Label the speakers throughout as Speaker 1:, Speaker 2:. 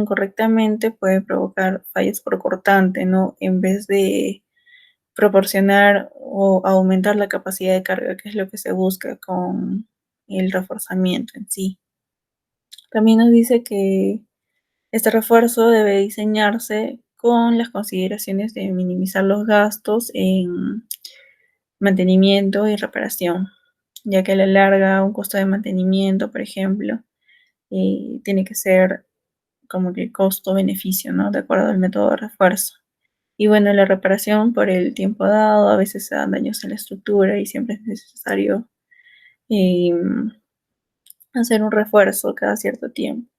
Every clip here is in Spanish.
Speaker 1: correctamente puede provocar fallas por cortante, ¿no? En vez de proporcionar o aumentar la capacidad de carga, que es lo que se busca con el reforzamiento en sí. También nos dice que este refuerzo debe diseñarse con las consideraciones de minimizar los gastos en mantenimiento y reparación, ya que a la larga un costo de mantenimiento, por ejemplo, tiene que ser como que costo-beneficio, ¿no? De acuerdo al método de refuerzo. Y bueno, la reparación por el tiempo dado, a veces se dan daños en la estructura y siempre es necesario hacer un refuerzo cada cierto tiempo.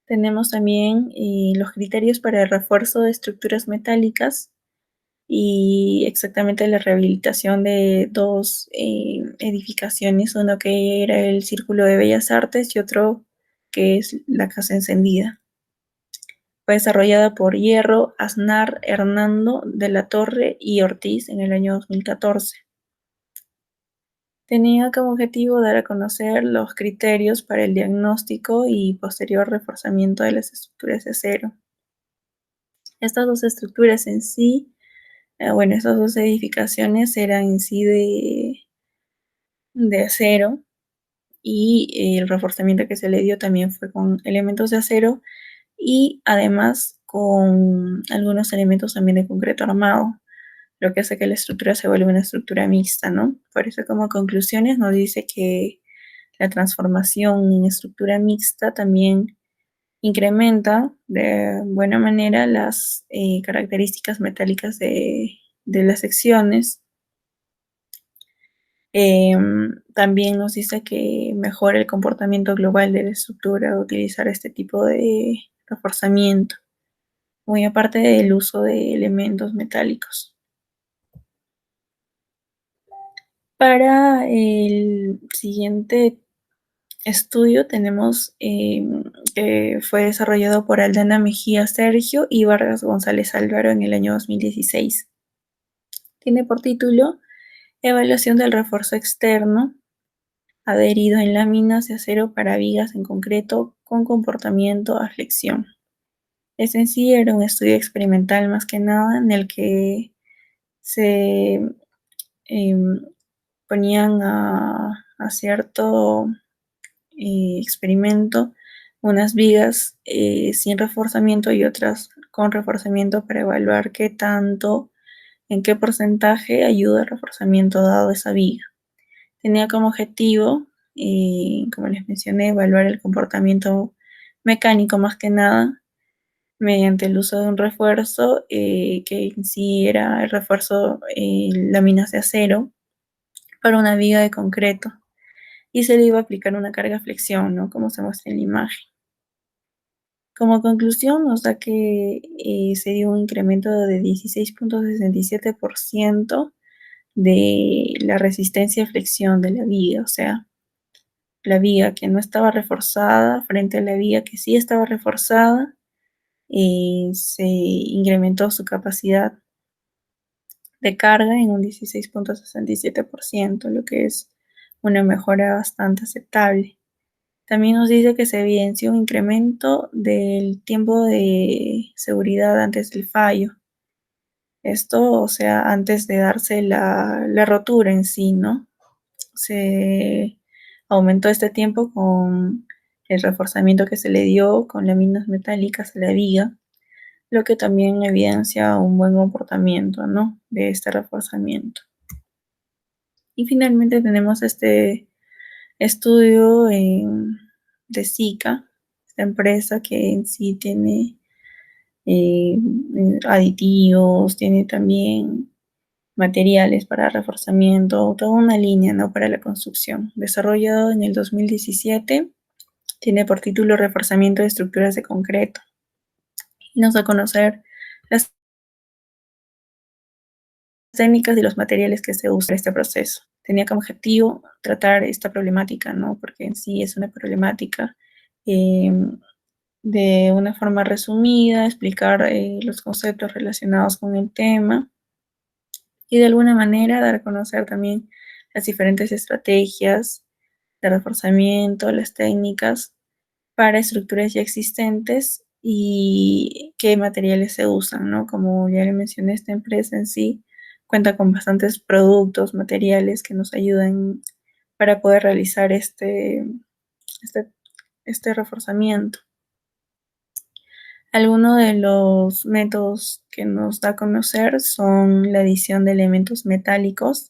Speaker 1: Tenemos también los criterios para el refuerzo de estructuras metálicas y exactamente la rehabilitación de dos edificaciones, uno que era el Círculo de Bellas Artes y otro que es la Casa Encendida. Fue desarrollada por Hierro, Aznar, Hernando de la Torre y Ortiz en el año 2014. Tenía como objetivo dar a conocer los criterios para el diagnóstico y posterior reforzamiento de las estructuras de acero. Estas dos estructuras en sí, estas dos edificaciones eran en sí de acero y el reforzamiento que se le dio también fue con elementos de acero y además con algunos elementos también de concreto armado, lo que hace que la estructura se vuelva una estructura mixta, ¿no? Por eso como conclusiones nos dice que la transformación en estructura mixta también incrementa de buena manera las características metálicas de las secciones. También nos dice que mejora el comportamiento global de la estructura utilizar este tipo de reforzamiento, muy aparte del uso de elementos metálicos. Para el siguiente estudio tenemos que fue desarrollado por Aldana Mejía Sergio y Vargas González Álvaro en el año 2016. Tiene por título Evaluación del refuerzo externo adherido en láminas de acero para vigas en concreto con comportamiento a flexión. Este en sí era un estudio experimental más que nada en el que se ponían a cierto experimento unas vigas sin reforzamiento y otras con reforzamiento para evaluar qué tanto, en qué porcentaje ayuda el reforzamiento dado esa viga. Tenía como objetivo, como les mencioné, evaluar el comportamiento mecánico más que nada mediante el uso de un refuerzo que en sí era el refuerzo láminas de acero para una viga de concreto y se le iba a aplicar una carga flexión, ¿no? Como se muestra en la imagen. Como conclusión nos da que se dio un incremento de 16.67% de la resistencia a flexión de la viga, o sea, la viga que no estaba reforzada frente a la viga que sí estaba reforzada, se incrementó su capacidad de carga en un 16.67%, lo que es una mejora bastante aceptable. También nos dice que se evidenció un incremento del tiempo de seguridad antes del fallo. Esto, o sea, antes de darse la rotura en sí, ¿no? Se aumentó este tiempo con el reforzamiento que se le dio con láminas metálicas a la viga, lo que también evidencia un buen comportamiento, ¿no? De este reforzamiento. Y finalmente tenemos este estudio de Sika, esta empresa que en sí tiene aditivos, tiene también materiales para reforzamiento, toda una línea, ¿no? Para la construcción. Desarrollado en el 2017, tiene por título Reforzamiento de estructuras de concreto. Y nos da a conocer las técnicas y los materiales que se usan en este proceso. Tenía como objetivo tratar esta problemática, ¿no? Porque en sí es una problemática de una forma resumida, explicar los conceptos relacionados con el tema y de alguna manera dar a conocer también las diferentes estrategias de reforzamiento, las técnicas para estructuras ya existentes y qué materiales se usan, ¿no? Como ya le mencioné, esta empresa en sí cuenta con bastantes productos, materiales que nos ayudan para poder realizar este, este reforzamiento. Algunos de los métodos que nos da a conocer son la adición de elementos metálicos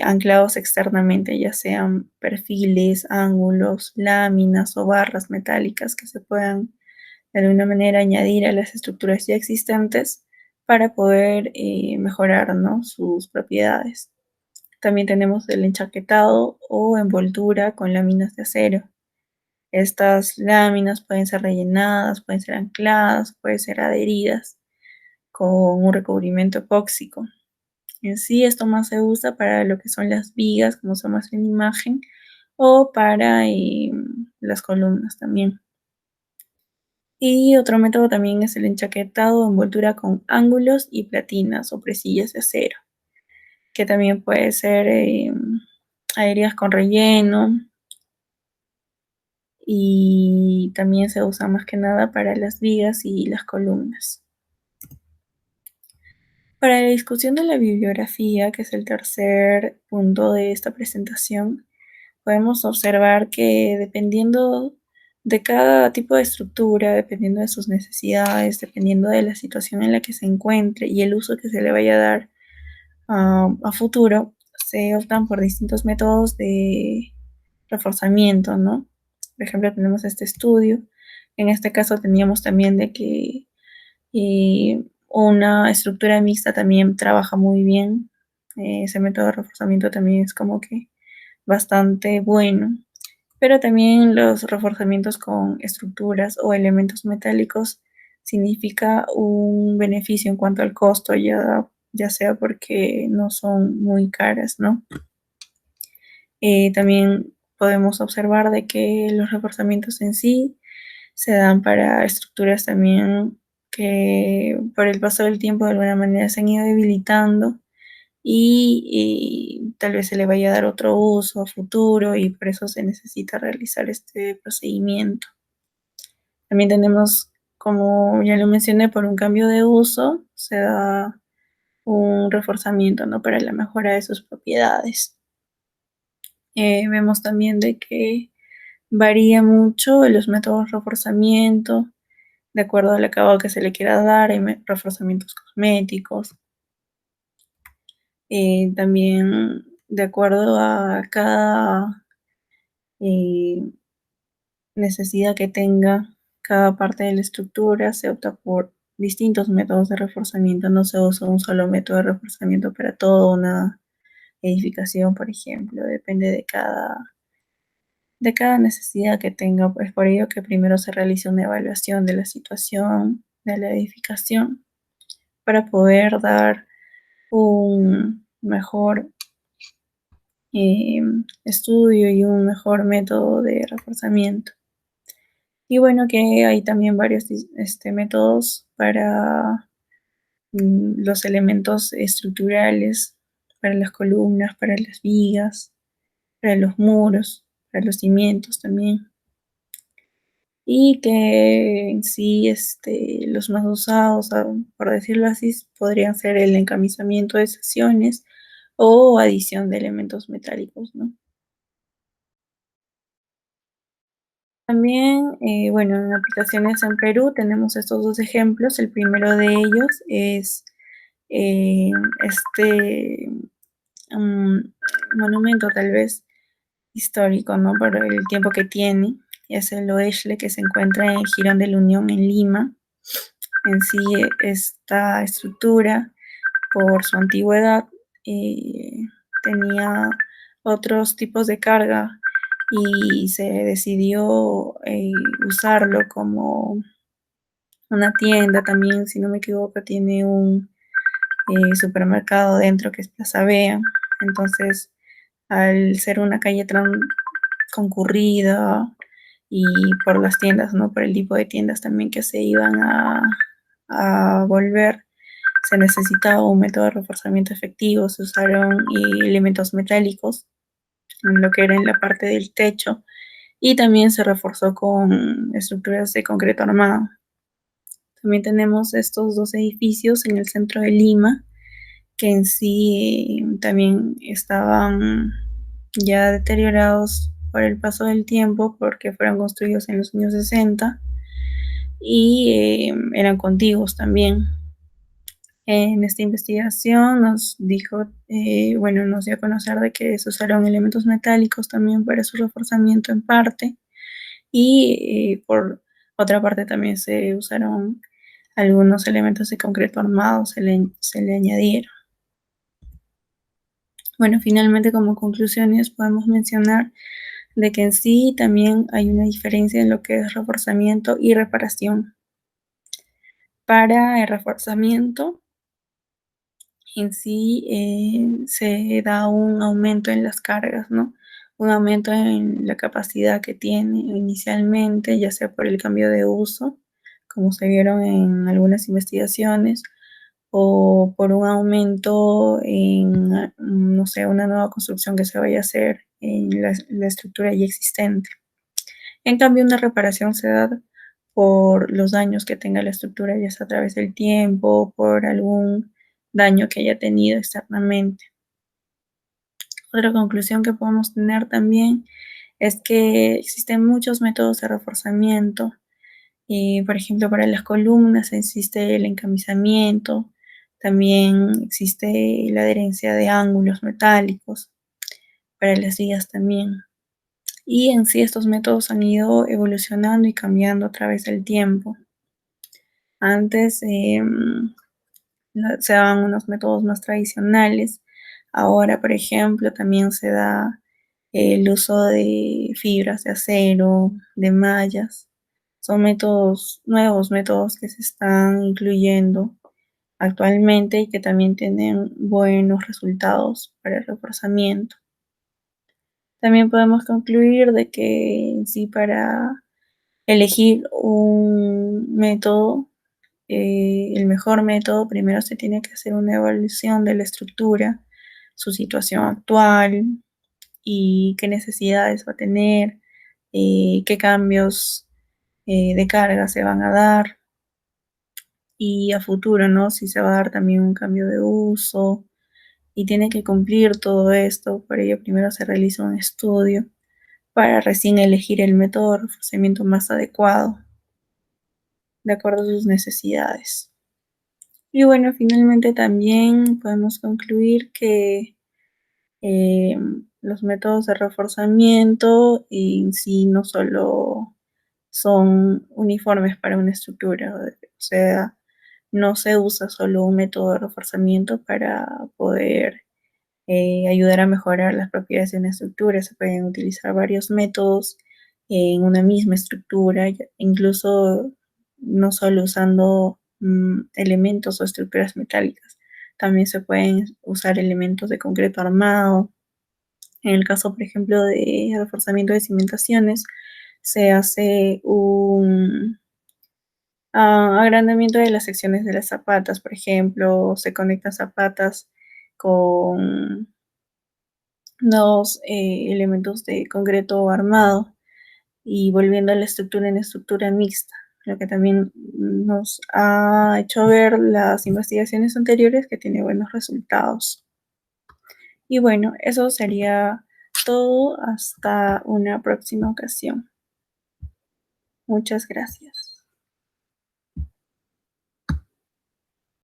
Speaker 1: anclados externamente, ya sean perfiles, ángulos, láminas o barras metálicas que se puedan de alguna manera añadir a las estructuras ya existentes para poder mejorar, ¿no?, sus propiedades. También tenemos el enchaquetado o envoltura con láminas de acero. Estas láminas pueden ser rellenadas, pueden ser ancladas, pueden ser adheridas con un recubrimiento epóxico. En sí, esto más se usa para lo que son las vigas, como se muestra en la imagen, o para las columnas también. Y otro método también es el enchaquetado o envoltura con ángulos y platinas o presillas de acero, que también puede ser adheridas con relleno, y también se usa más que nada para las vigas y las columnas. Para la discusión de la bibliografía, que es el tercer punto de esta presentación, podemos observar que dependiendo de cada tipo de estructura, dependiendo de sus necesidades, dependiendo de la situación en la que se encuentre y el uso que se le vaya a dar a futuro, se optan por distintos métodos de reforzamiento, ¿no? Por ejemplo, tenemos este estudio. En este caso teníamos también de que una estructura mixta también trabaja muy bien. Ese método de reforzamiento también es como que bastante bueno. Pero también los reforzamientos con estructuras o elementos metálicos significa un beneficio en cuanto al costo, ya sea porque no son muy caras, ¿no? También podemos observar de que los reforzamientos en sí se dan para estructuras también que por el paso del tiempo de alguna manera se han ido debilitando y tal vez se le vaya a dar otro uso a futuro y por eso se necesita realizar este procedimiento. También tenemos, como ya lo mencioné, por un cambio de uso se da un reforzamiento, ¿no?, para la mejora de sus propiedades. Vemos también de que varía mucho los métodos de reforzamiento, de acuerdo al acabado que se le quiera dar. Hay reforzamientos cosméticos, también de acuerdo a cada necesidad que tenga cada parte de la estructura, se opta por distintos métodos de reforzamiento. No se usa un solo método de reforzamiento para toda una edificación, por ejemplo. Depende de cada necesidad que tenga. Es por ello que primero se realiza una evaluación de la situación de la edificación para poder dar un mejor estudio y un mejor método de reforzamiento. Y bueno, que hay también varios métodos para los elementos estructurales, para las columnas, para las vigas, para los muros, para los cimientos también. Y que en sí los más usados, por decirlo así, podrían ser el encamisamiento de secciones o adición de elementos metálicos, ¿no? También, bueno, en aplicaciones en Perú tenemos estos dos ejemplos. El primero de ellos es este monumento tal vez histórico, ¿no?, por el tiempo que tiene. Es el Oexle, que se encuentra en Girón de la Unión, en Lima. En sí, esta estructura, por su antigüedad, tenía otros tipos de carga y se decidió usarlo como una tienda. También, si no me equivoco, tiene un supermercado dentro que es Plaza Vea. Entonces, al ser una calle tan concurrida y por las tiendas, ¿no?, por el tipo de tiendas también que se iban a volver, se necesitaba un método de reforzamiento efectivo. Se usaron elementos metálicos en lo que era en la parte del techo y también se reforzó con estructuras de concreto armado. También tenemos estos dos edificios en el centro de Lima, que en sí también estaban ya deteriorados por el paso del tiempo, porque fueron construidos en los años 60 y eran contiguos también. En esta investigación nos dijo, bueno, nos dio a conocer de que se usaron elementos metálicos también para su reforzamiento en parte y por otra parte también se usaron algunos elementos de concreto armado, se le añadieron. Bueno, finalmente como conclusiones podemos mencionar de que en sí también hay una diferencia en lo que es reforzamiento y reparación. Para el reforzamiento en sí se da un aumento en las cargas, ¿no? Un aumento en la capacidad que tiene inicialmente, ya sea por el cambio de uso, como se vieron en algunas investigaciones, o por un aumento en, no sé, una nueva construcción que se vaya a hacer en la estructura ya existente. En cambio, una reparación se da por los daños que tenga la estructura, ya sea a través del tiempo, por algún daño que haya tenido externamente. Otra conclusión que podemos tener también es que existen muchos métodos de reforzamiento. Por ejemplo, para las columnas existe el encamisamiento, también existe la adherencia de ángulos metálicos, para las vigas también. Y en sí estos métodos han ido evolucionando y cambiando a través del tiempo. Antes se daban unos métodos más tradicionales. Ahora, por ejemplo, también se da el uso de fibras de acero, de mallas. Son métodos, nuevos métodos que se están incluyendo actualmente y que también tienen buenos resultados para el reforzamiento. También podemos concluir de que en sí para elegir un método, el mejor método, primero se tiene que hacer una evaluación de la estructura, su situación actual y qué necesidades va a tener, qué cambios de carga se van a dar y a futuro, ¿no? Si se va a dar también un cambio de uso y tiene que cumplir todo esto. Por ello, primero se realiza un estudio para recién elegir el método de reforzamiento más adecuado, de acuerdo a sus necesidades. Y bueno, finalmente también podemos concluir que eh, los métodos de reforzamiento en sí no solo son uniformes para una estructura, o sea, no se usa solo un método de reforzamiento para poder ayudar a mejorar las propiedades de una estructura. Se pueden utilizar varios métodos en una misma estructura, incluso no solo usando elementos o estructuras metálicas. También se pueden usar elementos de concreto armado. En el caso, por ejemplo, de reforzamiento de cimentaciones, se hace un agrandamiento de las secciones de las zapatas, por ejemplo, se conectan zapatas con dos elementos de concreto armado y volviendo a la estructura en estructura mixta, lo que también nos ha hecho ver las investigaciones anteriores que tiene buenos resultados. Y bueno, eso sería todo hasta una próxima ocasión. Muchas gracias.